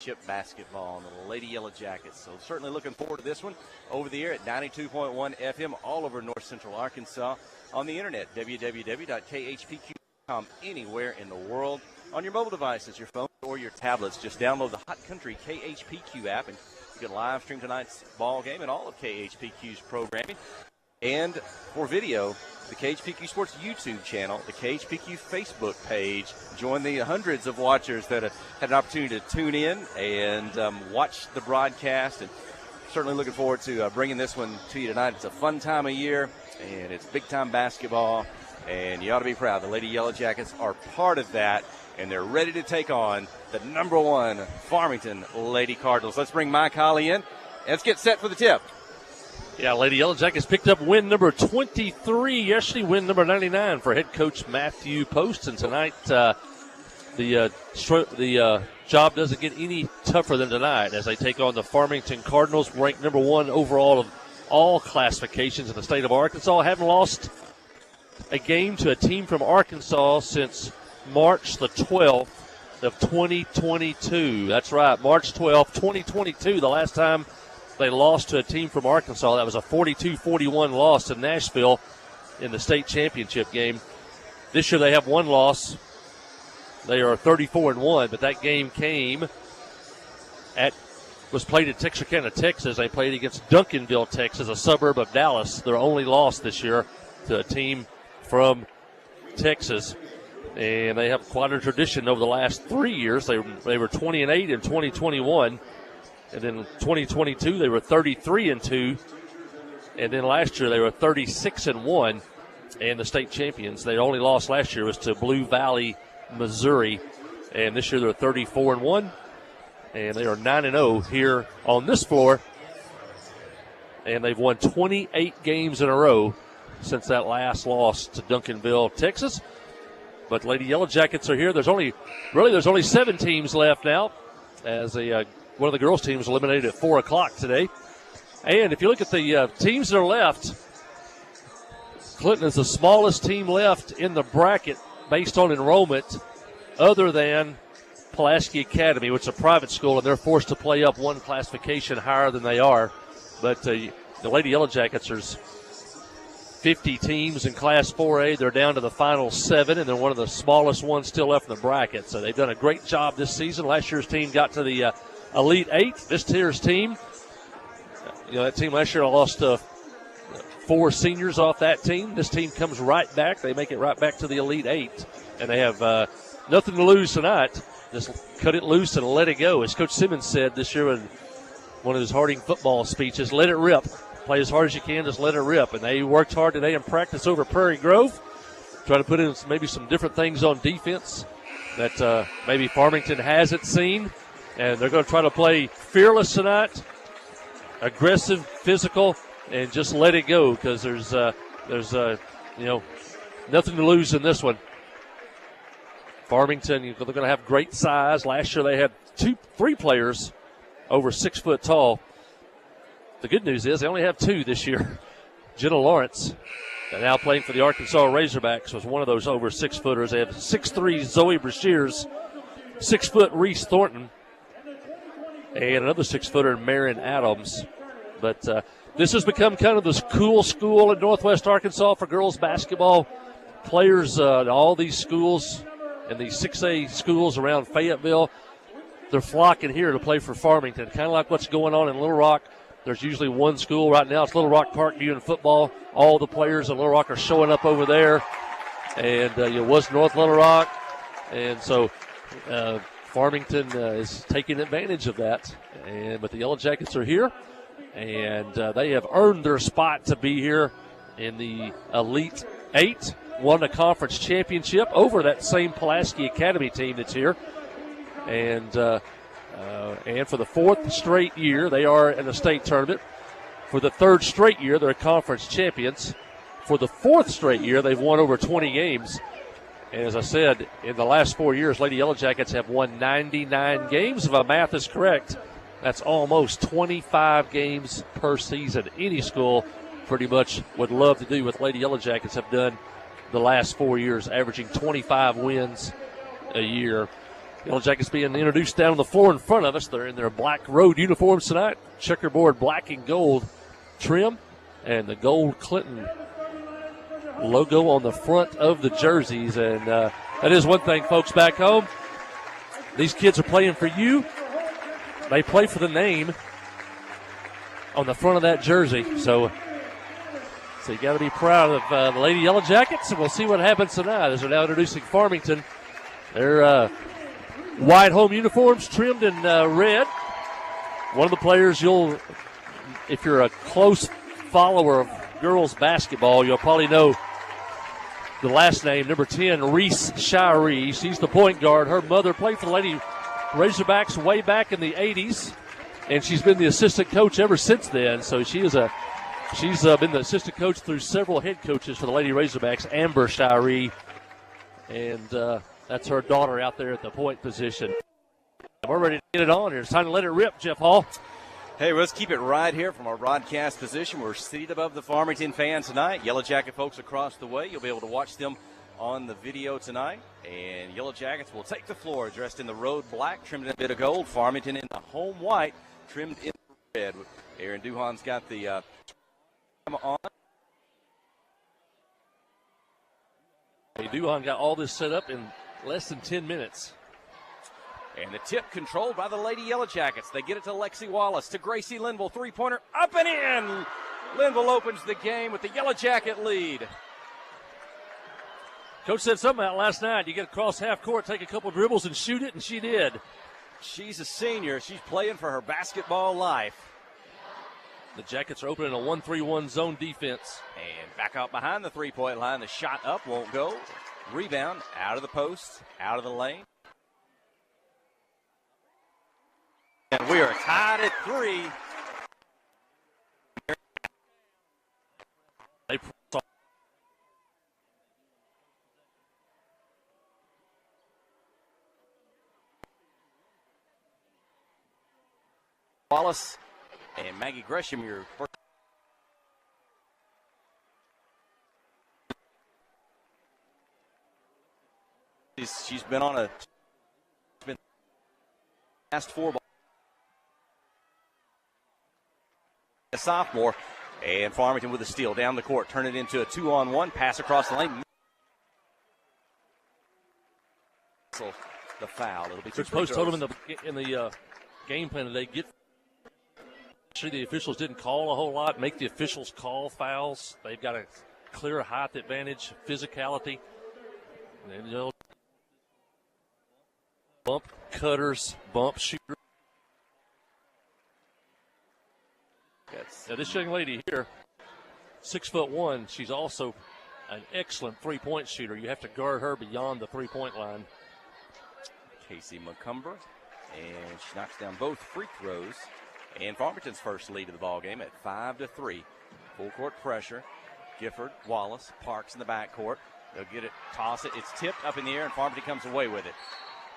Chip basketball and the Lady Yellow Jackets. So certainly looking forward to this one over the air at 92.1 FM all over North Central Arkansas, on the internet, www.khpq.com, anywhere in the world, on your mobile devices, your phone or your tablets. Just download the Hot Country KHPQ app and you can live stream tonight's ball game and all of KHPQ's programming. And for video, the KHPQ Sports YouTube channel, the KHPQ Facebook page. Join the hundreds of watchers that have had an opportunity to tune in and watch the broadcast. And certainly looking forward to bringing this one to you tonight. It's a fun time of year, and it's big-time basketball, and you ought to be proud. The Lady Yellow Jackets are part of that, and they're ready to take on the #1 Farmington Lady Cardinals. Let's bring Mike Holly in. Let's get set for the tip. Yeah, Lady Yellow Jackets picked up win number 23 yesterday, win number 99 for head coach Matthew Post. And tonight, the job doesn't get any tougher than tonight as they take on the Farmington Cardinals, ranked number 1 overall of all classifications in the state of Arkansas. Haven't lost a game to a team from Arkansas since March the 12th of 2022. That's right, March 12th, 2022, the last time they lost to a team from Arkansas. That was a 42-41 loss to Nashville in the state championship game. This year they have one loss. They are 34-1, but that game was played at Texarkana, Texas. They played against Duncanville, Texas, a suburb of Dallas. Their only loss this year to a team from Texas. And they have quite a tradition over the last 3 years. They were 20-8 in 2021. And then 2022, they were 33-2. And then last year, they were 36-1 and the state champions. Their only loss last year was to Blue Valley, Missouri. And this year, they're 34-1. And they are 9-0 here on this floor. And they've won 28 games in a row since that last loss to Duncanville, Texas. But Lady Yellow Jackets are here. There's only 7 teams left now, as one of the girls' teams eliminated at 4 o'clock today. And if you look at the teams that are left, Clinton is the smallest team left in the bracket based on enrollment, other than Pulaski Academy, which is a private school, and they're forced to play up one classification higher than they are. But the Lady Yellow Jackets, there's 50 teams in Class 4A. They're down to the final 7, and they're one of the smallest ones still left in the bracket. So they've done a great job this season. Last year's team got to the Elite 8. This year's team, that team last year lost 4 seniors off that team. This team comes right back. They make it right back to the Elite 8. And they have nothing to lose tonight. Just cut it loose and let it go. As Coach Simmons said this year in one of his Harding football speeches, let it rip. Play as hard as you can, just let it rip. And they worked hard today in practice over Prairie Grove. Try to put in maybe some different things on defense that maybe Farmington hasn't seen. And they're going to try to play fearless tonight, aggressive, physical, and just let it go, because there's nothing to lose in this one. Farmington, they're going to have great size. Last year they had 3 players over 6 foot tall. The good news is they only have 2 this year. Jenna Lawrence, now playing for the Arkansas Razorbacks, was one of those over 6 footers. They have 6'3" Zoe Brashears, 6 foot Reese Thornton, and another 6 footer, Marin Adams. But this has become kind of this cool school in Northwest Arkansas for girls basketball. Players at all these schools and these 6A schools around Fayetteville, they're flocking here to play for Farmington. Kind of like what's going on in Little Rock. There's usually one school. Right now it's Little Rock Parkview in football. All the players in Little Rock are showing up over there. And it was North Little Rock. And so Farmington is taking advantage of that. But the Yellow Jackets are here. And they have earned their spot to be here in the Elite 8. Won a conference championship over that same Pulaski Academy team that's here. And for the 4th straight year, they are in a state tournament. For the 3rd straight year, they're conference champions. For the 4th straight year, they've won over 20 games. And as I said, in the last 4 years, Lady Yellow Jackets have won 99 games. If my math is correct, that's almost 25 games per season. Any school pretty much would love to do what Lady Yellow Jackets have done the last 4 years, averaging 25 wins a year. Yellow Jackets being introduced down on the floor in front of us. They're in their black road uniforms tonight. Checkerboard black and gold trim and the gold Clinton logo on the front of the jerseys. And that is one thing, folks, back home. These kids are playing for you. They play for the name on the front of that jersey. So you got to be proud of the Lady Yellow Jackets, and we'll see what happens tonight as they're now introducing Farmington. Their white home uniforms trimmed in red. One of the players if you're a close follower of girls basketball, you'll probably know the last name, number 10, Reese Shiree. She's the point guard. Her mother played for the Lady Razorbacks way back in the 80s, and she's been the assistant coach ever since then. So she's been the assistant coach through several head coaches for the Lady Razorbacks, Amber Shiree, and that's her daughter out there at the point position. We're ready to get it on here. It's time to let it rip, Jeff Hall. Hey, let's keep it right here from our broadcast position. We're seated above the Farmington fans tonight. Yellow Jacket folks across the way. You'll be able to watch them on the video tonight. And Yellow Jackets will take the floor dressed in the road black, trimmed in a bit of gold. Farmington in the home white, trimmed in red. Aaron Duhan's got the on. Hey, Duhan got all this set up in less than 10 minutes. And the tip controlled by the Lady Yellow Jackets. They get it to Lexi Wallace, to Gracie Linville. Three-pointer up and in. Linville opens the game with the Yellow Jacket lead. Coach said something out last night. You get across half court, take a couple dribbles, and shoot it, and she did. She's a senior. She's playing for her basketball life. The Jackets are opening a 1-3-1 zone defense. And back out behind the three-point line. The shot up won't go. Rebound out of the post, out of the lane. And we are tied at 3. Wallace and Maggie Gresham, your first. She's been on a last 4 balls. A sophomore, and Farmington with a steal down the court, turn it into a 2-on-1 pass across the lane. The foul. It'll be Coach Post told them in the game plan today, actually the officials didn't call a whole lot. Make the officials call fouls. They've got a clear height advantage, physicality, and bump cutters, bump shooters. Now this young lady here, 6'1", she's also an excellent three-point shooter. You have to guard her beyond the three-point line. Casey McCumber, and she knocks down both free throws. And Farmington's first lead of the ball game at 5-3. Full court pressure. Gifford, Wallace, Parks in the backcourt. They'll get it, toss it. It's tipped up in the air, and Farmington comes away with it.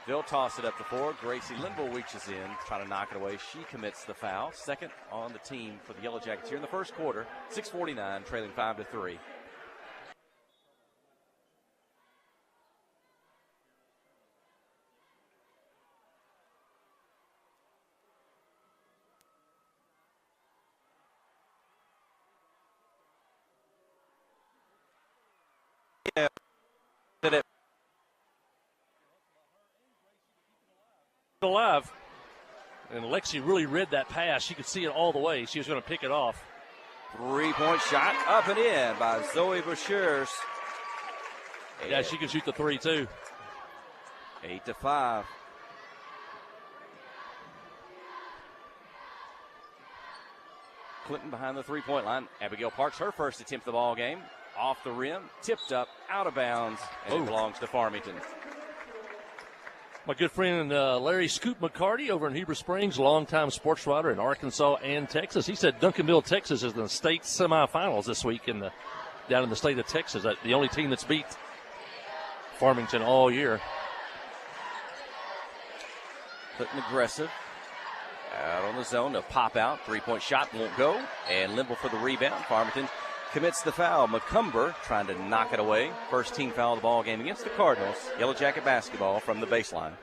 They'll toss it up the floor. Gracie Linville reaches in, trying to knock it away. She commits the foul. Second on the team for the Yellow Jackets here in the first quarter. 6:49, trailing 5-3. Yeah. Alive. And Lexi really read that pass. She could see it all the way. She was going to pick it off. Three-point shot up and in by Zoe Bashers. Yeah, she can shoot the three, too. 8-5. Clinton behind the three-point line. Abigail Parks, her first attempt at the ball game. Off the rim, tipped up, out of bounds, and it belongs to Farmington. My good friend Larry Scoop McCarty over in Heber Springs, longtime sports writer in Arkansas and Texas. He said Duncanville, Texas is in the state semifinals this week down in the state of Texas. The only team that's beat Farmington all year. Clinton aggressive. Out on the zone, a pop out. Three-point shot won't go. And Limble for the rebound. Farmington commits the foul. McCumber trying to knock it away. First team foul of the ball game against the Cardinals. Yellow Jacket basketball from the baseline.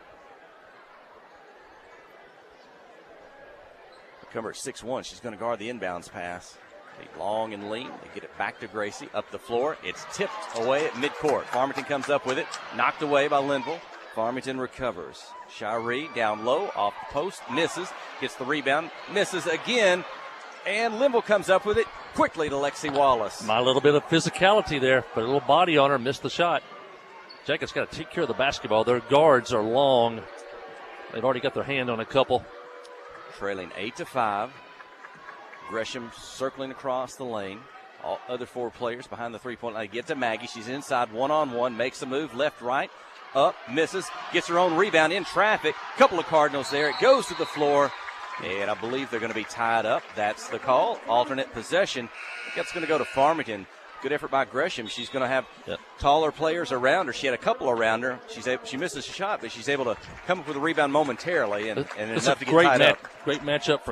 Cumber at 6'1". She's going to guard the inbounds pass. They long and lean. They get it back to Gracie. Up the floor. It's tipped away at midcourt. Farmington comes up with it. Knocked away by Linville. Farmington recovers. Shiree down low, off the post, misses, gets the rebound, misses again, and Linville comes up with it quickly to Lexi Wallace. My little bit of physicality there, but a little body on her, missed the shot. Jackets got to take care of the basketball. Their guards are long. They've already got their hand on a couple. Trailing 8-5. Gresham circling across the lane. All other 4 players behind the three-point line. Get to Maggie. She's inside one-on-one, makes a move left, right. Up, misses, gets her own rebound in traffic. Couple of Cardinals there. It goes to the floor, and I believe they're going to be tied up. That's the call. Alternate possession. I think that's going to go to Farmington. Good effort by Gresham. She's going to have taller players around her. She had a couple around her. She misses a shot, but she's able to come up with a rebound momentarily and enough to get tied up. Great matchup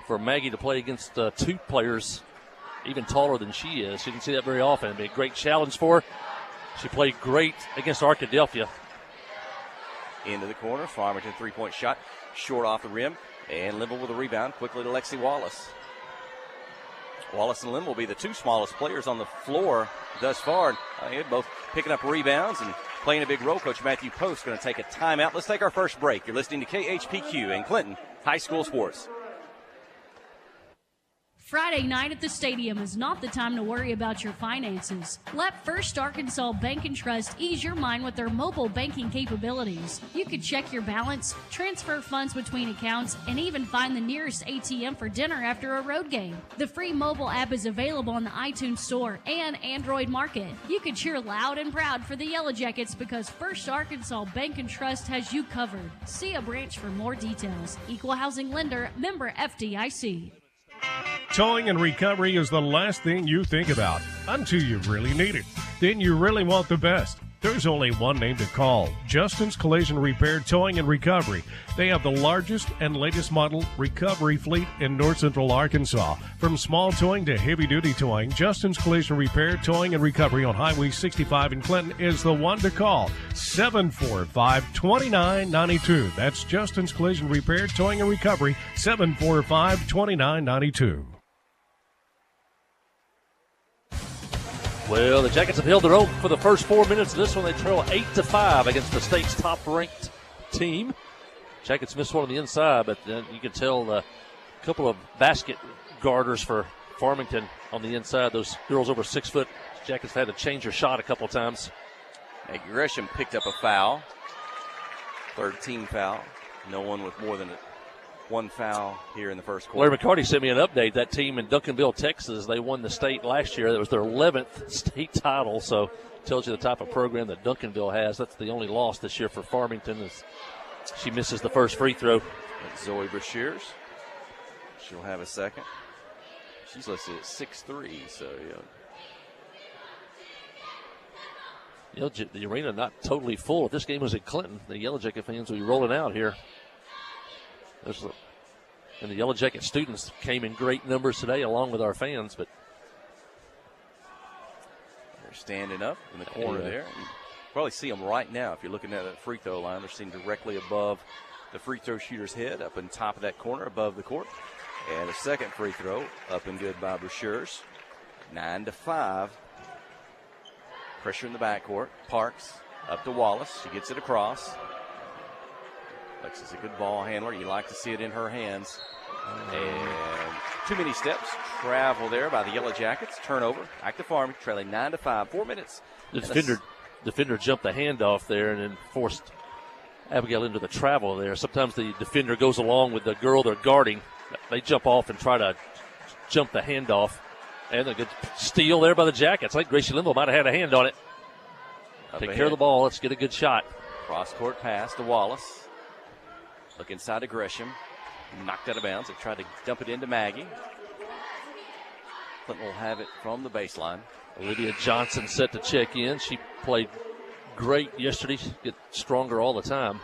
for Maggie to play against 2 players even taller than she is. You can see that very often. It'd be a great challenge for her. She played great against Arkadelphia. Into the corner. Farmington 3-point shot. Short off the rim. And Linville with a rebound. Quickly to Lexi Wallace. Wallace and Linville will be the 2 smallest players on the floor thus far. Both picking up rebounds and playing a big role. Coach Matthew Post going to take a timeout. Let's take our first break. You're listening to KHPQ and Clinton High School Sports. Friday night at the stadium is not the time to worry about your finances. Let First Arkansas Bank and Trust ease your mind with their mobile banking capabilities. You can check your balance, transfer funds between accounts, and even find the nearest ATM for dinner after a road game. The free mobile app is available on the iTunes Store and Android Market. You can cheer loud and proud for the Yellow Jackets because First Arkansas Bank and Trust has you covered. See a branch for more details. Equal housing lender, member FDIC. Towing and recovery is the last thing you think about until you really need it. Then you really want the best. There's only one name to call, Justin's Collision Repair Towing and Recovery. They have the largest and latest model recovery fleet in North Central Arkansas. From small towing to heavy-duty towing, Justin's Collision Repair Towing and Recovery on Highway 65 in Clinton is the one to call, 745-2992. That's Justin's Collision Repair Towing and Recovery, 745-2992. Well, the Jackets have held their own for the first 4 minutes of this one. They trail 8-5 against the state's top-ranked team. Jackets missed one on the inside, but you can tell a couple of basket guarders for Farmington on the inside. Those girls over 6 foot. Jackets had to change their shot a couple of times. Hey, Gresham picked up a foul. 3rd team foul. No one with more than 1 foul here in the first quarter. Larry McCarty sent me an update. That team in Duncanville, Texas, they won the state last year. That was their 11th state title, so tells you the type of program that Duncanville has. That's the only loss this year for Farmington as she misses the first free throw. That's Zoe Brashears. She'll have a second. She's listed at 6'3", so the arena not totally full. If this game was at Clinton, the Yellow Jacket fans will be rolling out here. And the Yellow Jacket students came in great numbers today along with our fans, but they're standing up in the corner there. You probably see them right now if you're looking at that free throw line. They're sitting directly above the free throw shooter's head, up in top of that corner above the court. And a second free throw up and good by Brashears. 9-5. Pressure in the backcourt. Parks up to Wallace. She gets it across. Lexi's a good ball handler. You like to see it in her hands. And too many steps. Travel there by the Yellow Jackets. Turnover. Back to Farmington, trailing 9-5. 4 minutes. The defender jumped the handoff there and then forced Abigail into the travel there. Sometimes the defender goes along with the girl they're guarding. They jump off and try to jump the handoff. And a good steal there by the Jackets. I think Gracie Linville might have had a hand on it. Take care of the ball. Let's get a good shot. Cross-court pass to Wallace. Look inside to Gresham. Knocked out of bounds. They tried to dump it into Maggie. Clinton will have it from the baseline. Olivia Johnson set to check in. She played great yesterday. She gets stronger all the time.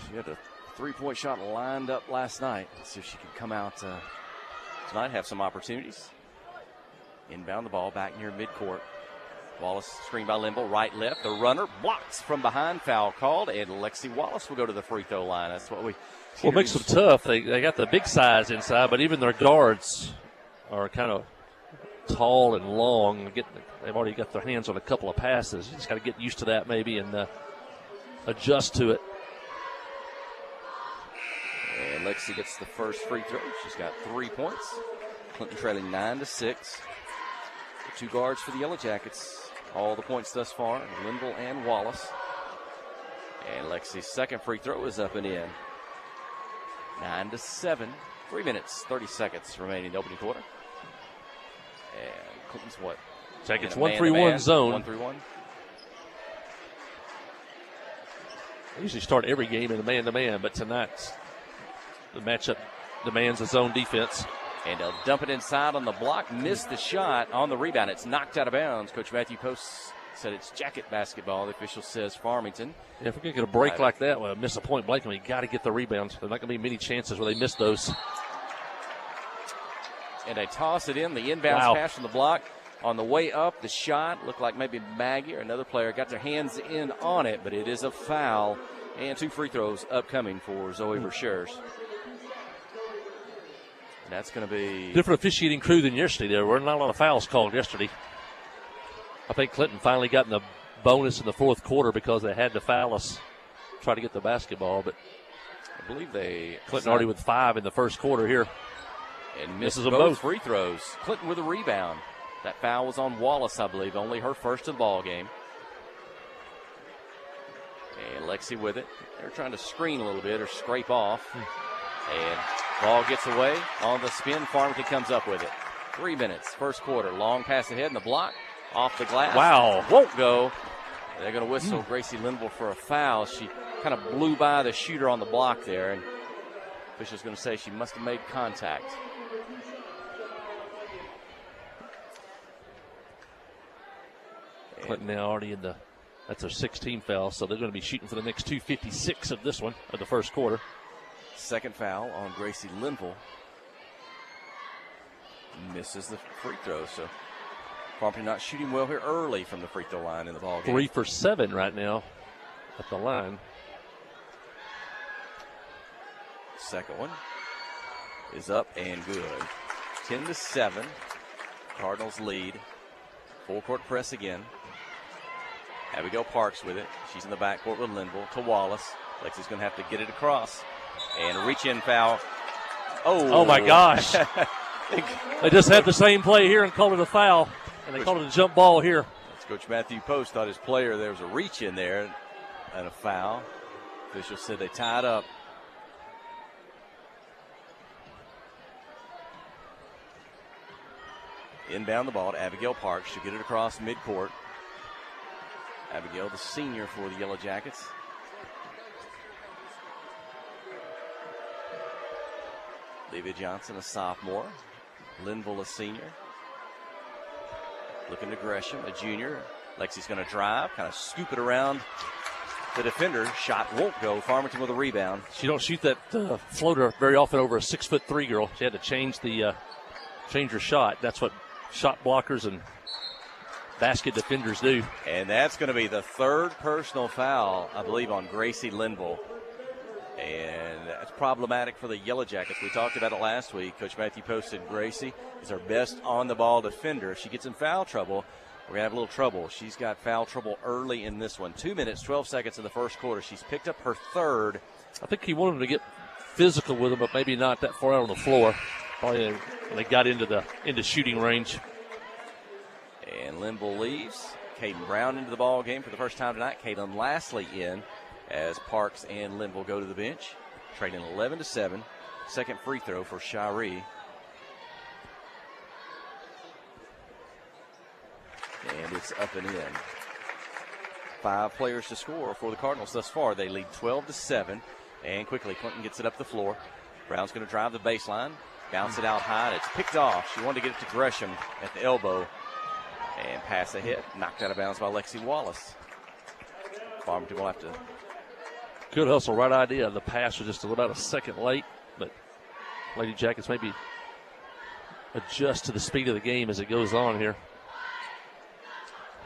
She had a three-point shot lined up last night. Let's see if she can come out tonight, have some opportunities. Inbound the ball back near midcourt. Wallace screen by Limble, right, left. The runner blocks from behind, foul called, and Lexi Wallace will go to the free throw line. That's what we. Well, it makes them tough. They got the big size inside, but even their guards are kind of tall and long. They've already got their hands on a couple of passes. You just got to get used to that maybe and adjust to it. And Lexi gets the first free throw. She's got 3 points. Clinton trailing 9-6. The 2 guards for the Yellow Jackets. All the points thus far, Linville and Wallace. And Lexi's second free throw is up and in. 9-7. 3 minutes, 30 seconds remaining in the opening quarter. And Clinton's what? Jackets 1-3-1 zone. 1-3-1. They usually start every game in a man-to-man, but tonight's the matchup demands a zone defense. And they'll dump it inside on the block. Missed the shot on the rebound. It's knocked out of bounds. Coach Matthew Post said it's Jacket basketball. The official says Farmington. Yeah, if we're going to get a break like that, well, miss a point blank, we got to get the rebound. There's not going to be many chances where they miss those. And they toss it in. The inbounds pass from the block. On the way up, the shot looked like maybe Maggie or another player got their hands in on it, but it is a foul. And 2 free throws upcoming for Zoe Verschers. And that's going to be different officiating crew than yesterday. There were not a lot of fouls called yesterday. I think Clinton finally got in the bonus in the fourth quarter because they had to foul us, try to get the basketball. But I believe Clinton already with 5 in the first quarter here. And misses both free throws. Clinton with a rebound. That foul was on Wallace, I believe. Only her first of the ball game. And Lexi with it. They're trying to screen a little bit or scrape off. And ball gets away on the spin. Farmington comes up with it. 3 minutes, first quarter. Long pass ahead in the block. Off the glass. Wow. Won't go. They're going to whistle Gracie Linville for a foul. She kind of blew by the shooter on the block there. And official's going to say she must have made contact. Clinton now already that's their 16 foul, so they're going to be shooting for the next 2:56 of this one, of the first quarter. Second foul on Gracie Linville. Misses the free throw, so Farmington not shooting well here early from the free throw line in the ball game. 3 for 7 right now at the line. Second one is up and good. 10-7. Cardinals lead. Full court press again. Abigail Parks with it. She's in the backcourt with Linville to Wallace. Lexi's going to have to get it across. And reach in foul. Oh my gosh. They just had the same play here and called it a foul. And they called it a jump ball here. That's Coach Matthew Post thought his player, there was a reach in there and a foul. Officials said they tied up. Inbound the ball to Abigail Parks. She'll get it across midcourt. Abigail, the senior for the Yellow Jackets. Olivia Johnson, a sophomore. Linville, a senior. Looking to Gresham, a junior. Lexi's going to drive, kind of scoop it around the defender. Shot won't go. Farmington with a rebound. She don't shoot that floater very often over a 6'3" girl. She had to change her shot. That's what shot blockers and basket defenders do. And that's going to be the third personal foul, I believe, on Gracie Linville. And that's problematic for the Yellow Jackets. We talked about it last week. Coach Matthew Post said Gracie is our best on-the-ball defender. If she gets in foul trouble, we're going to have a little trouble. She's got foul trouble early in this one. 2 minutes, 12 seconds in the first quarter. She's picked up her third. I think he wanted to get physical with them, but maybe not that far out on the floor. Probably when they got into shooting range. And Linville leaves. Caden Brown into the ball game for the first time tonight. Caitlin Lastly in as Parks and Linville go to the bench. Trading 11-7. Second free throw for Shiree. And it's up and in. 5 players to score for the Cardinals thus far. They lead 12-7. And quickly, Clinton gets it up the floor. Brown's going to drive the baseline. Bounce it out high, and it's picked off. She wanted to get it to Gresham at the elbow. And pass ahead. Knocked out of bounds by Lexi Wallace. Farmington will have to. Good hustle, right idea. The pass was just about a second late, but Lady Jackets maybe adjust to the speed of the game as it goes on here.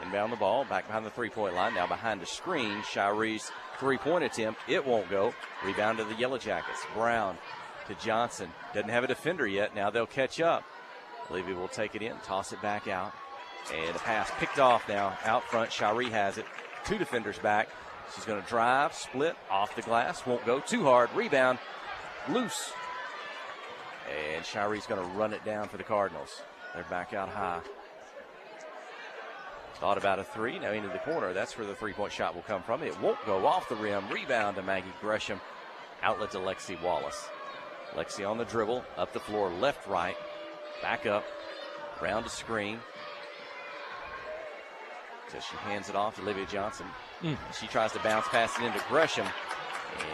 And Inbound the ball, back behind the three-point line, now behind the screen. Shirey's three-point attempt, it won't go. Rebound to the Yellow Jackets. Brown to Johnson. Doesn't have a defender yet. Now they'll catch up. Levy will take it in, toss it back out. And a pass picked off now out front. Shirey has it. Two defenders back. She's going to drive, split, off the glass. Won't go. Too hard. Rebound. Loose. And Shirey's going to run it down for the Cardinals. They're back out high. Thought about a three. Now into the corner. That's where the three-point shot will come from. It won't go off the rim. Rebound to Maggie Gresham. Outlet to Lexi Wallace. Lexi on the dribble. Up the floor. Left, right. Back up. Round to screen. So she hands it off to Olivia Johnson. She tries to bounce pass it into Gresham.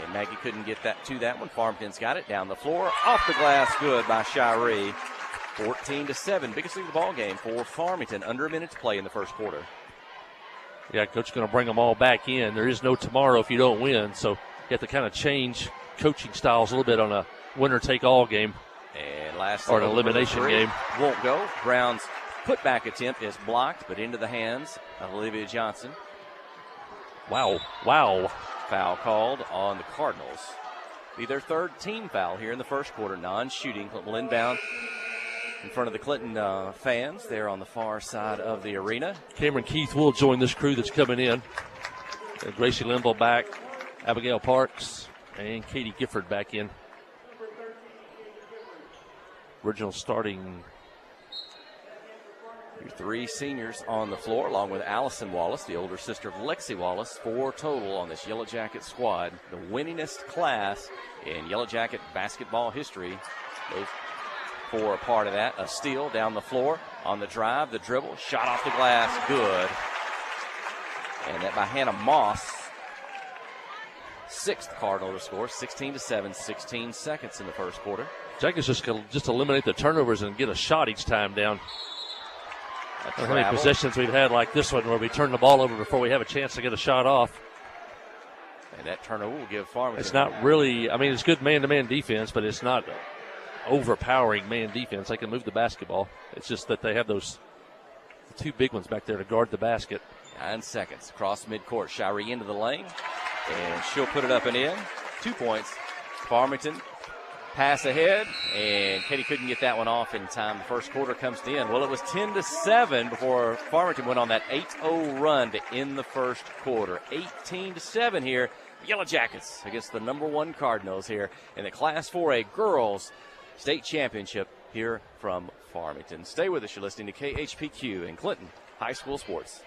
And Maggie couldn't get that to that one. Farmington's got it down the floor. Off the glass, good by Shirey. 14-7. Biggest lead of the ball game for Farmington. Under a minute to play in the first quarter. Yeah, coach is going to bring them all back in. There is no tomorrow if you don't win. So you have to kind of change coaching styles a little bit on a winner-take-all game. And last or an elimination game. Won't go. Brown's putback attempt is blocked, but into the hands of Olivia Johnson. Wow. Foul called on the Cardinals. Be their third team foul here in the first quarter. Non-shooting. Clinton will inbound in front of the Clinton fans there on the far side of the arena. Cameron Keith will join this crew that's coming in. Gracie Linville back. Abigail Parks and Katie Gifford back in. Original starting. Your three seniors on the floor, along with Allison Wallace, the older sister of Lexi Wallace. 4 total on this Yellow Jacket squad. The winningest class in Yellow Jacket basketball history. Those 4 are part of that. A steal down the floor on the drive, the dribble, shot off the glass, good. And that by Hannah Moss. 6th Cardinal to score, 16-7, 16 seconds in the first quarter. Jackets just eliminate the turnovers and get a shot each time down. How many possessions we've had like this one where we turn the ball over before we have a chance to get a shot off. And that turnover will give Farmington. It's not really, it's good man-to-man defense, but it's not overpowering man defense. They can move the basketball. It's just that they have those 2 big ones back there to guard the basket. 9 seconds across midcourt. Shirey into the lane, and she'll put it up and in. 2 points. Farmington pass ahead, and Katie couldn't get that one off in time. The first quarter comes to end. Well, it was 10-7 before Farmington went on that 8-0 run to end the first quarter. 18-7 here. Yellow Jackets against the number 1 Cardinals here in the Class 4A Girls State Championship here from Farmington. Stay with us. You're listening to KHPQ and Clinton High School Sports.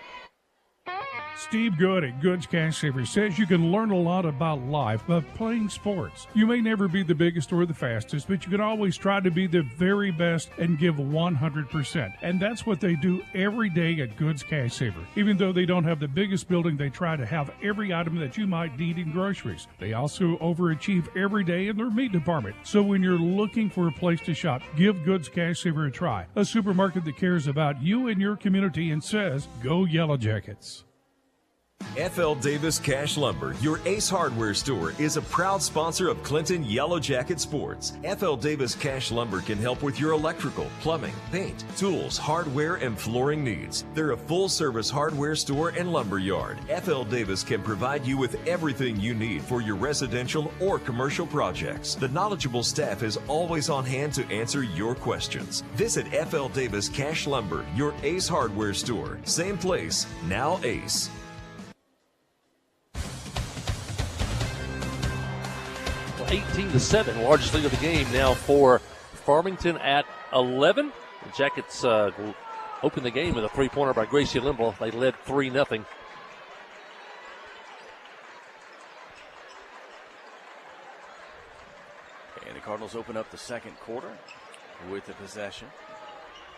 Steve Good at Goods Cash Savers says you can learn a lot about life by playing sports. You may never be the biggest or the fastest, but you can always try to be the very best and give 100%. And that's what they do every day at Goods Cash Saver. Even though they don't have the biggest building, they try to have every item that you might need in groceries. They also overachieve every day in their meat department. So when you're looking for a place to shop, give Goods Cash Saver a try. A supermarket that cares about you and your community and says, go Yellow Jackets. F.L. Davis Cash Lumber, your Ace Hardware store, is a proud sponsor of Clinton Yellow Jacket Sports. F.L. Davis Cash Lumber can help with your electrical, plumbing, paint, tools, hardware, and flooring needs. They're a full-service hardware store and lumber yard. F.L. Davis can provide you with everything you need for your residential or commercial projects. The knowledgeable staff is always on hand to answer your questions. Visit F.L. Davis Cash Lumber, your Ace Hardware store. Same place, now Ace. 18-7, largest lead of the game now for Farmington at 11. The Jackets opened the game with a 3-pointer by Gracie Limble. They led 3-0. And the Cardinals open up the second quarter with the possession.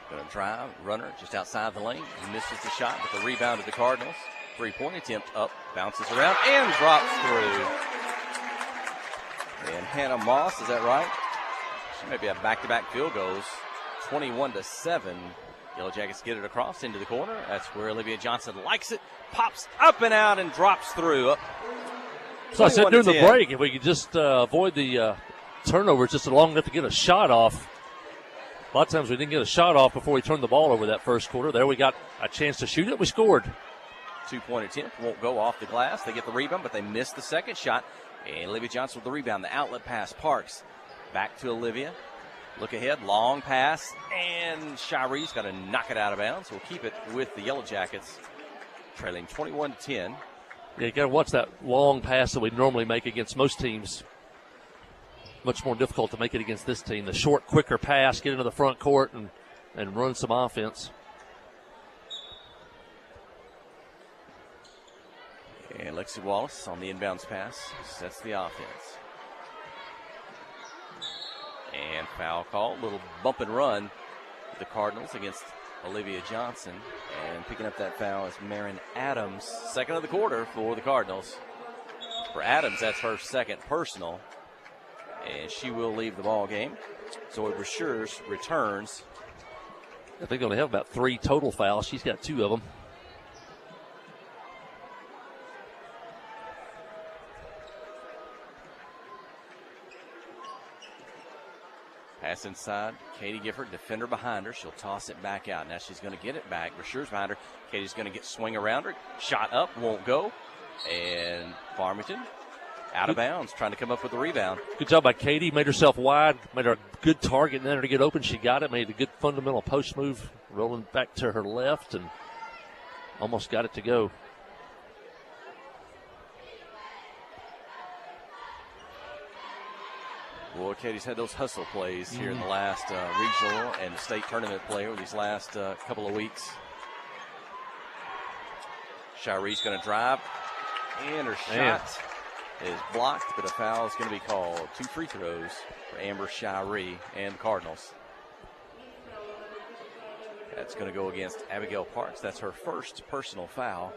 Going to drive, runner just outside the lane. He misses the shot, but the rebound to the Cardinals. 3-point attempt up, bounces around, and drops through. And Hannah Moss, is that right? She may be have back-to-back field goals. 21-7. Yellow Jackets get it across into the corner. That's where Olivia Johnson likes it. Pops up and out and drops through. So I said during the break, if we could just avoid the turnovers just long enough to get a shot off, A lot of times we didn't get a shot off before we turned the ball over that first quarter. There we got a chance to shoot it. We scored. 2-point attempt won't go off the glass. They get the rebound, but they miss the second shot. And Olivia Johnson with the rebound. The outlet pass, Parks. Back to Olivia. Look ahead, long pass, and Shiree's got to knock it out of bounds. We'll keep it with the Yellow Jackets, trailing 21-10. Yeah, you got to watch that long pass that we normally make against most teams. Much more difficult to make it against this team. The short, quicker pass, get into the front court and run some offense. And Lexi Wallace on the inbounds pass sets the offense. And foul call, little bump and run with the Cardinals against Olivia Johnson. And picking up that foul is Marin Adams, second of the quarter for the Cardinals. For Adams, that's her second personal. And she will leave the ball game. Zoe Brashears returns. I think they only have about 3 total fouls. She's got 2 of them. Pass inside. Katie Gifford, defender behind her. She'll toss it back out. Now she's going to get it back. Brashears behind her. Katie's going to get swing around her. Shot up, won't go. And Farmington out of bounds, trying to come up with the rebound. Good job by Katie. Made herself wide. Made her a good target in there to get open. She got it. Made a good fundamental post move. Rolling back to her left and almost got it to go. Boy, Katie's had those hustle plays here in the last regional and state tournament play over these last couple of weeks. Shiree's going to drive, and her shot is blocked, but a foul is going to be called. 2 free throws for Amber Shiree and the Cardinals. That's going to go against Abigail Parks. That's her first personal foul.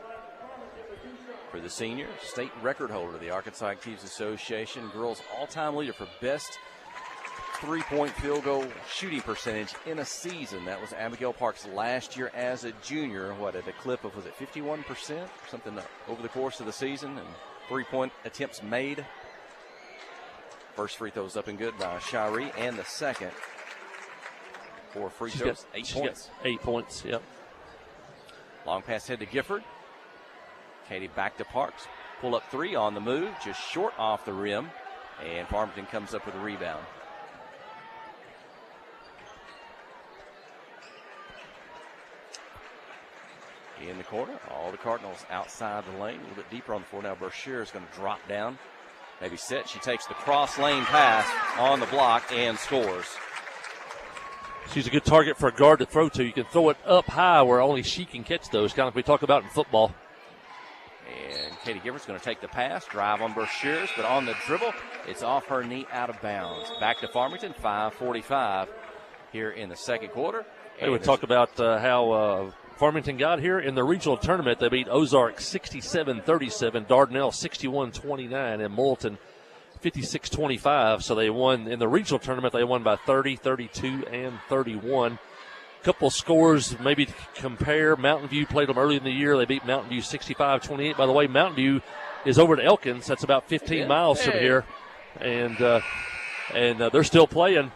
For the senior, state record holder, the Arkansas Actives Association, girls all-time leader for best three-point field goal shooting percentage in a season. That was Abigail Parks last year as a junior. What, at a clip of, was it 51%? Something over the course of the season, and three-point attempts made. First free throws up and good by Shiree, and the second. 4 free throws, 8 points. 8 points, yep. Long pass head to Gifford. Katie back to Parks. Pull up 3 on the move, just short off the rim. And Farmington comes up with a rebound. In the corner, all the Cardinals outside the lane, a little bit deeper on the floor. Now Brashear is going to drop down, maybe set. She takes the cross lane pass on the block and scores. She's a good target for a guard to throw to. You can throw it up high where only she can catch those, kind of like we talk about in football. And Katie Gifford's going to take the pass, drive on Brashears, but on the dribble, it's off her knee, out of bounds. Back to Farmington, 5:45 here in the second quarter. Hey, we talk about how Farmington got here in the regional tournament. They beat Ozark 67-37, Dardanelle 61-29, and Moulton 56-25. So they won in the regional tournament. They won by 30, 32, and 31. Couple scores maybe to compare. Mountain View played them early in the year. They beat Mountain View 65-28. By the way, Mountain View is over to Elkins. That's about 15 miles from here. And they're still playing.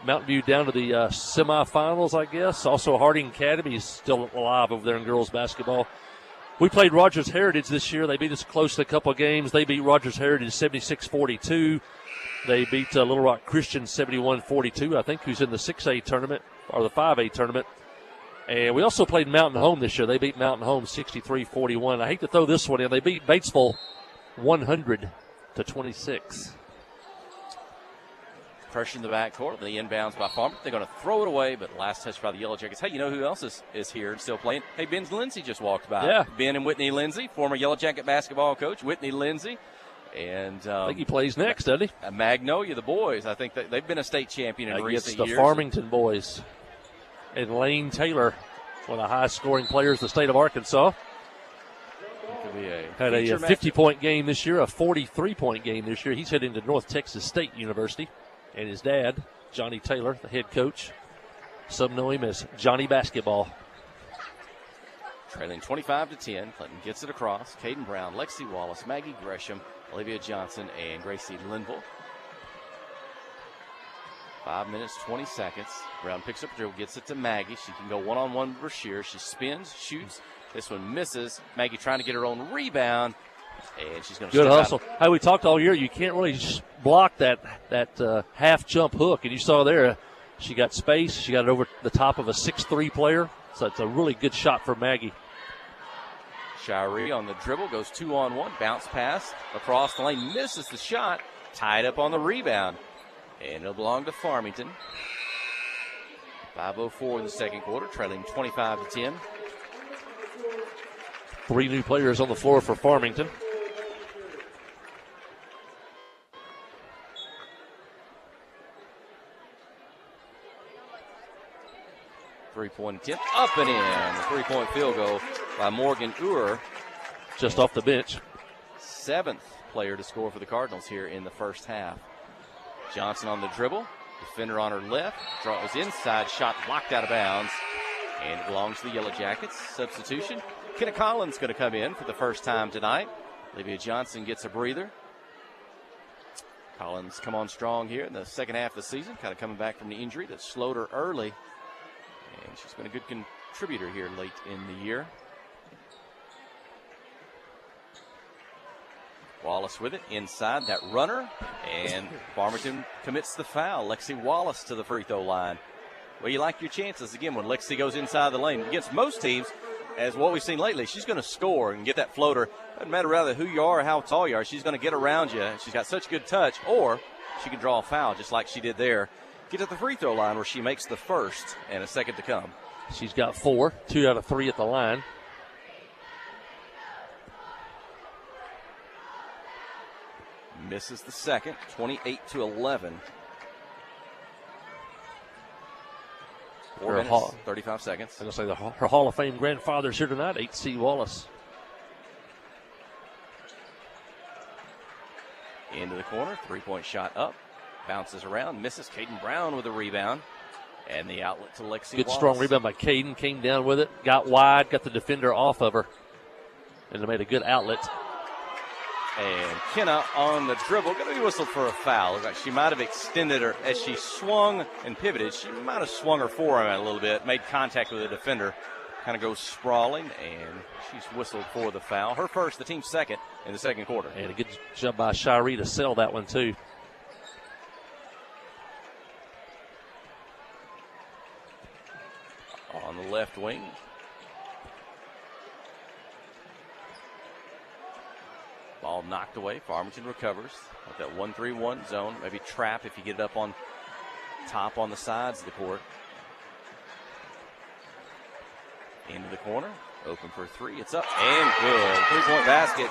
Mountain View down to the semifinals, I guess. Also, Harding Academy is still alive over there in girls basketball. We played Rogers Heritage this year. They beat us close to a couple of games. They beat Rogers Heritage 76-42. They beat Little Rock Christian 71-42, I think, who's in the 6A tournament or the 5A tournament. And we also played Mountain Home this year. They beat Mountain Home 63-41. I hate to throw this one in. They beat Batesville 100-26. Pressure in the backcourt. The inbounds by Farmer. They're going to throw it away, but last touch by the Yellow Jackets. Hey, you know who else is here and still playing? Hey, Ben Lindsay just walked by. Yeah. Ben and Whitney Lindsay, former Yellow Jacket basketball coach. Whitney Lindsay. And I think he plays next, doesn't he? Magnolia, the boys. I think they've been a state champion in recent years. It's the Farmington boys. And Lane Taylor, one of the highest scoring players in the state of Arkansas. Had a 50-point game this year, a 43-point game this year. He's heading to North Texas State University. And his dad, Johnny Taylor, the head coach. Some know him as Johnny Basketball. Trailing 25-10. Clinton gets it across. Caden Brown, Lexi Wallace, Maggie Gresham, Olivia Johnson, and Gracie Linville. 5 minutes, 20 seconds. Brown picks up the dribble, gets it to Maggie. She can go one-on-one with Brashear. She spins, shoots. This one misses. Maggie trying to get her own rebound, and she's going to good step hustle. out. Hey, we talked all year. You can't really block that half jump hook, and you saw there she got space. She got it over the top of a 6'3" player, so it's a really good shot for Maggie. Shirey on the dribble, goes 2-on-1, bounce pass across the lane, misses the shot, tied up on the rebound, and it'll belong to Farmington. 5:04 in the second quarter, trailing 25-10. 3 new players on the floor for Farmington. Three-point attempt, up and in. The three-point field goal by Morgan Uhr. Just off the bench. 7th player to score for the Cardinals here in the first half. Johnson on the dribble. Defender on her left. Draws inside, shot blocked out of bounds. And it belongs to the Yellow Jackets. Substitution. Kenna Collins going to come in for the first time tonight. Olivia Johnson gets a breather. Collins come on strong here in the second half of the season. Kind of coming back from the injury that slowed her early. And she's been a good contributor here late in the year. Wallace with it inside that runner, and Farmington commits the foul. Lexi Wallace to the free throw line. Well, you like your chances again when Lexi goes inside the lane. Against most teams, as what we've seen lately, she's going to score and get that floater. Doesn't matter rather who you are or how tall you are. She's going to get around you. She's got such good touch, or she can draw a foul just like she did there. Get to the free throw line where she makes the first and a second to come. She's got 4, 2 out of 3 at the line. Misses the second, 28-11. 4 minutes, 35 seconds. I'm going to say her Hall of Fame grandfather's here tonight, H.C. Wallace. Into the corner, three-point shot up. Bounces around, misses. Caden Brown with a rebound. And the outlet to Lexi Good Wallace. strong rebound by Caden. Came down with it, got wide, got the defender off of her. And they made a good outlet. And Kenna on the dribble, going to be whistled for a foul. Looks like she might have extended her as she swung and pivoted. She might have swung her forearm out a little bit, made contact with the defender, kind of goes sprawling, and she's whistled for the foul. Her first, the team's second in the second quarter. And a good job by Shirey to sell that one, too. On the left wing. Ball knocked away. Farmington recovers with that 1-3-1 zone. Maybe trap if you get it up on top on the sides of the court. Into the corner. Open for three. It's up and good. Three-point basket.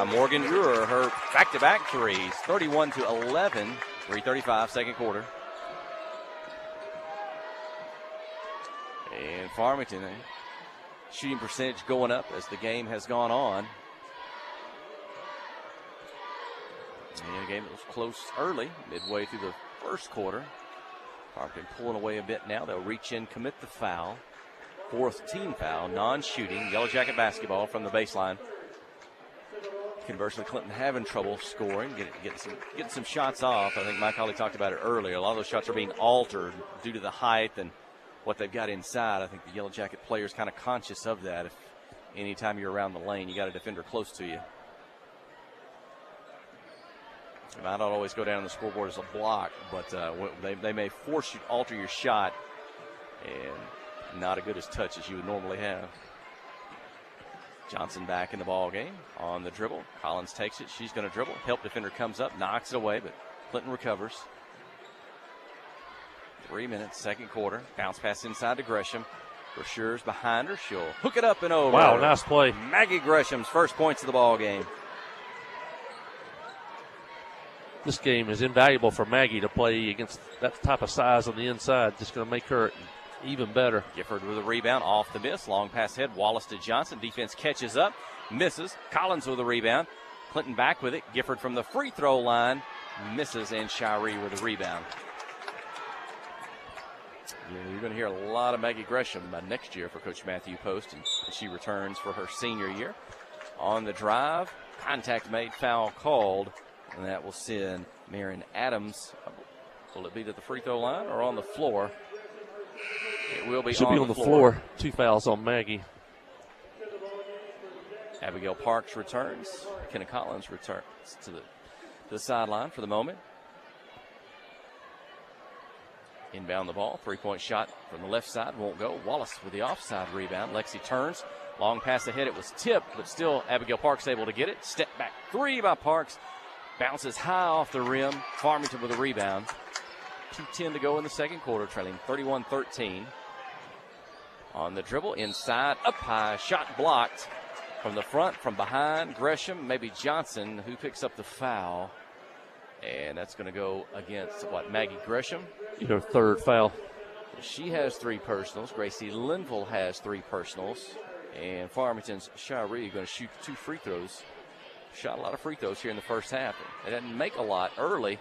Morgan Uhr, her back-to-back threes. 31-11. 3:35 second quarter. And Farmington, shooting percentage going up as the game has gone on. And a game that was close early, midway through the first quarter. Farmington pulling away a bit now. They'll reach in, commit the foul. 4th team foul, non-shooting. Yellow Jacket basketball from the baseline. Conversely, Clinton having trouble scoring, getting some shots off. I think Mike Hawley talked about it earlier. A lot of those shots are being altered due to the height and what they've got inside. I think the Yellow Jacket players kind of conscious of that. If anytime you're around the lane, you got a defender close to you. It might not always go down the scoreboard as a block, but they may force you to alter your shot, and not as good as touch as you would normally have. Johnson back in the ball game on the dribble. Collins takes it. She's going to dribble. Help defender comes up, knocks it away, but Clinton recovers. 3 minutes, second quarter. Bounce pass inside to Gresham. Brashear's behind her. She'll hook it up and over. Wow, nice play. Maggie Gresham's first points of the ball game. This game is invaluable for Maggie to play against that type of size on the inside. Just going to make her even better. Gifford with a rebound off the miss. Long pass ahead. Wallace to Johnson. Defense catches up. Misses. Collins with a rebound. Clinton back with it. Gifford from the free throw line. Misses, and Shirey with a rebound. You're going to hear a lot of Maggie Gresham next year for Coach Matthew Post, and she returns for her senior year. On the drive, contact made, foul called, and that will send Marion Adams Will it be to the free throw line or on the floor? It will be Should be on the floor. 2 fouls on Maggie. Abigail Parks returns. Kenna Collins returns to the sideline for the moment. Inbound the ball. 3-point shot from the left side. Won't go. Wallace with the offside rebound. Lexi turns. Long pass ahead. It was tipped, but still Abigail Parks able to get it. Step back 3 by Parks. Bounces high off the rim. Farmington with a rebound. 2:10 to go in the second quarter, trailing 31-13. On the dribble, inside, up high, shot blocked from the front, from behind. Gresham, maybe Johnson, who picks up the foul. And that's going to go against, Maggie Gresham? Her third foul. She has 3 personals. Gracie Linville has 3 personals. And Farmington's Shiree going to shoot 2 free throws. Shot a lot of free throws here in the first half. They didn't make a lot early,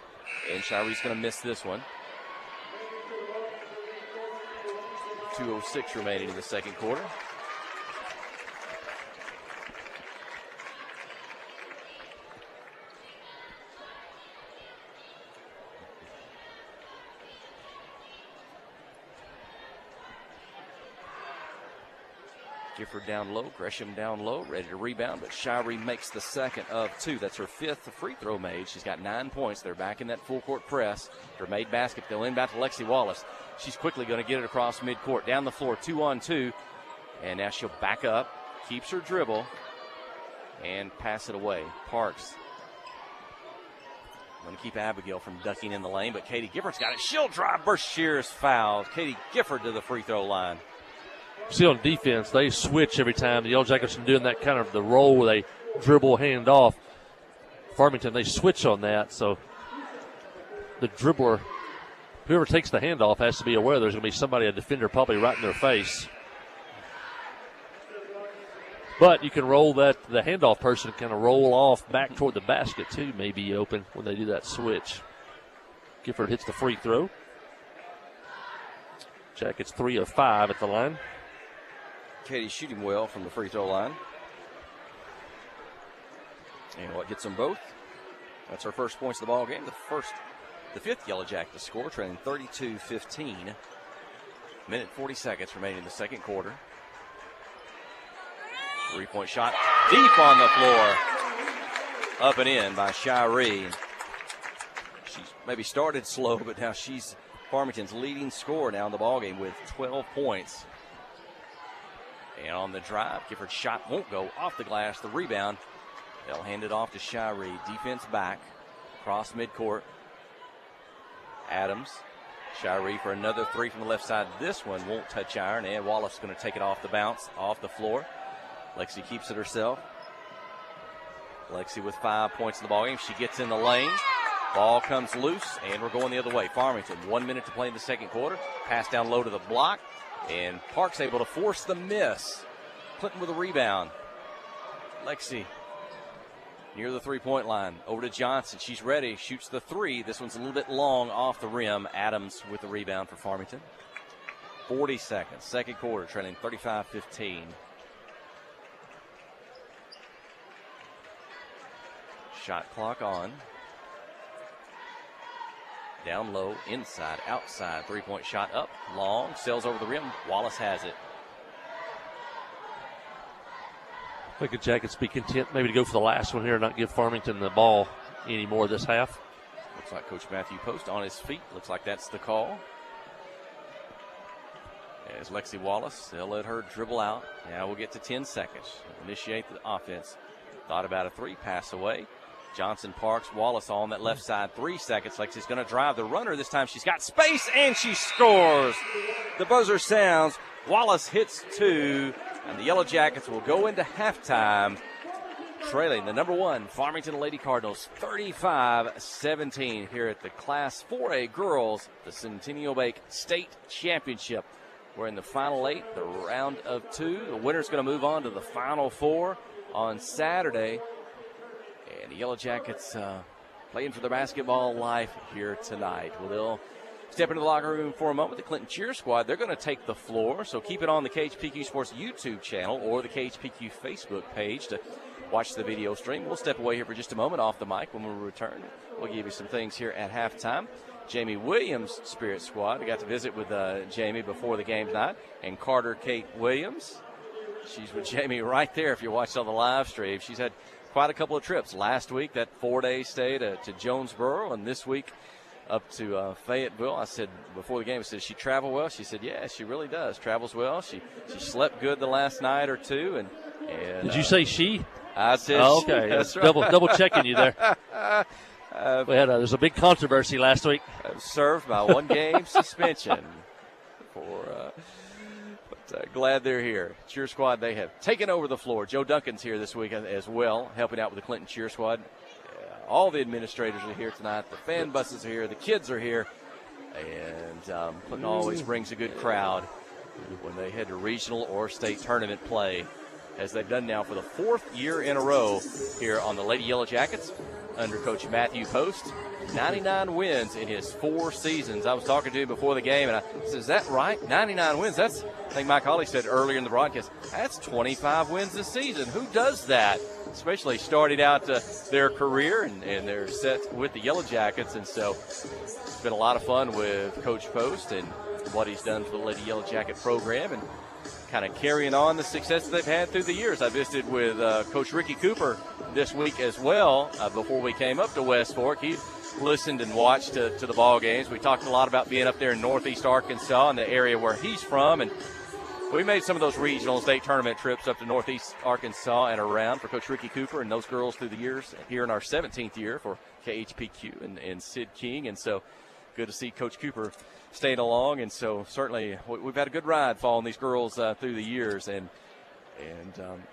and Shiree's going to miss this one. 2:06 remaining in the second quarter. Gifford down low, Gresham down low, ready to rebound, but Shiree makes the second of 2. That's her 5th free throw made. She's got 9 points. They're back in that full court press. Her made basket, they'll inbound to Lexi Wallace. She's quickly going to get it across midcourt, down the floor, 2-on-2. And now she'll back up, keeps her dribble, and pass it away. Parks going to keep Abigail from ducking in the lane, but Katie Gifford's got it. She'll drive, burst, shears, fouls. Katie Gifford to the free throw line. See, on defense, they switch every time. The Yellow Jackets are doing that kind of the roll where they dribble, hand off. Farmington, they switch on that. So the dribbler, whoever takes the handoff, has to be aware there's going to be somebody, a defender, probably right in their face. But you can roll that, the handoff person kind of roll off back toward the basket, too, maybe open when they do that switch. Gifford hits the free throw. Jackets 3 of 5 at the line. Katie's shooting well from the free throw line. And what gets them both? That's her first points of the ball game. The 5th Yellow Jacket to score, trailing 32-15. Minute 40 seconds remaining in the second quarter. 3-point shot deep on the floor. Up and in by Shiree. She's maybe started slow, but now she's Farmington's leading scorer now in the ballgame with 12 points. And on the drive, Gifford's shot won't go off the glass. The rebound, they'll hand it off to Shiree. Defense back, across midcourt. Adams, Shiree for another 3 from the left side. This one won't touch iron, and Wallace going to take it off the bounce, off the floor. Lexi keeps it herself. Lexi with 5 points in the ballgame. She gets in the lane. Ball comes loose, and we're going the other way. Farmington, 1 minute to play in the second quarter. Pass down low to the block, and Parks able to force the miss. Clinton with a rebound. Lexi near the 3-point line. Over to Johnson. She's ready. Shoots the 3. This one's a little bit long off the rim. Adams with the rebound for Farmington. 40 seconds. Second quarter, trailing 35-15. Shot clock on. Down low, inside, outside. 3-point shot up, long, sails over the rim. Wallace has it. I think the Jackets be content maybe to go for the last one here and not give Farmington the ball anymore this half. Looks like Coach Matthew Post on his feet. Looks like that's the call. As Lexi Wallace, they'll let her dribble out. Now we'll get to 10 seconds. Initiate the offense. Thought about a 3, pass away. Johnson, Parks, Wallace on that left side. 3 seconds. Lexi's going to drive the runner. This time she's got space, and she scores. The buzzer sounds. Wallace hits 2, and the Yellow Jackets will go into halftime trailing the number 1 Farmington Lady Cardinals 35-17 here at the Class 4A Girls, the Centennial Bank State Championship. We're in the final 8, the round of 2. The winner's going to move on to the final 4 on Saturday. And the Yellow Jackets playing for their basketball life here tonight. Well, they'll step into the locker room for a moment. The Clinton Cheer Squad, they're going to take the floor. So keep it on the KHPQ Sports YouTube channel or the KHPQ Facebook page to watch the video stream. We'll step away here for just a moment off the mic. When we return, we'll give you some things here at halftime. Jamie Williams' Spirit Squad. We got to visit with Jamie before the game tonight. And Carter Kate Williams. She's with Jamie right there if you're watching on the live stream. She's had quite a couple of trips. Last week, that 4-day stay to Jonesboro, and this week up to Fayetteville. I said before the game, I said, does she travel well? She said, yeah, she really does. Travels well. She slept good the last night or two. And did you say she? I said okay. That's right. Double checking you there. There's a big controversy last week. Served by 1 game suspension. Glad they're here. Cheer Squad, they have taken over the floor. Joe Duncan's here this week as well, helping out with the Clinton Cheer Squad. All the administrators are here tonight. The fan buses are here. The kids are here. And Clinton always brings a good crowd when they head to regional or state tournament play, as they've done now for the 4th year in a row here on the Lady Yellow Jackets under Coach Matthew Post. 99 wins in his 4 seasons. I was talking to him before the game, and I said, is that right? 99 wins? I think Mike Hawley said earlier in the broadcast, that's 25 wins this season. Who does that? Especially starting out their career, and they're set with the Yellow Jackets. And so it's been a lot of fun with Coach Post and what he's done for the Lady Yellow Jacket program, and kind of carrying on the success that they've had through the years. I visited with Coach Ricky Cooper this week as well before we came up to West Fork. He listened and watched to the ball games. We talked a lot about being up there in Northeast Arkansas, in the area where he's from, and we made some of those regional state tournament trips up to Northeast Arkansas and around for Coach Ricky Cooper and those girls through the years, here in our 17th year for KHPQ and Sid King. And so good to see Coach Cooper staying along. And so certainly we've had a good ride following these girls through the years. And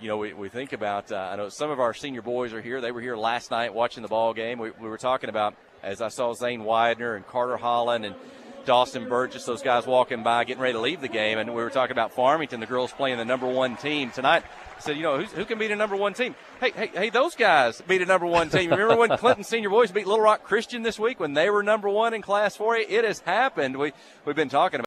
we think about, I know some of our senior boys are here. They were here last night watching the ball game. We were talking about, as I saw Zane Widener and Carter Holland and Dawson Burgess, those guys walking by, getting ready to leave the game. And we were talking about Farmington, the girls playing the number 1 team tonight. I said, who can beat a number 1 team? Hey, those guys beat a number 1 team. Remember when Clinton senior boys beat Little Rock Christian this week when they were number 1 in Class 4A? It has happened. We've been talking about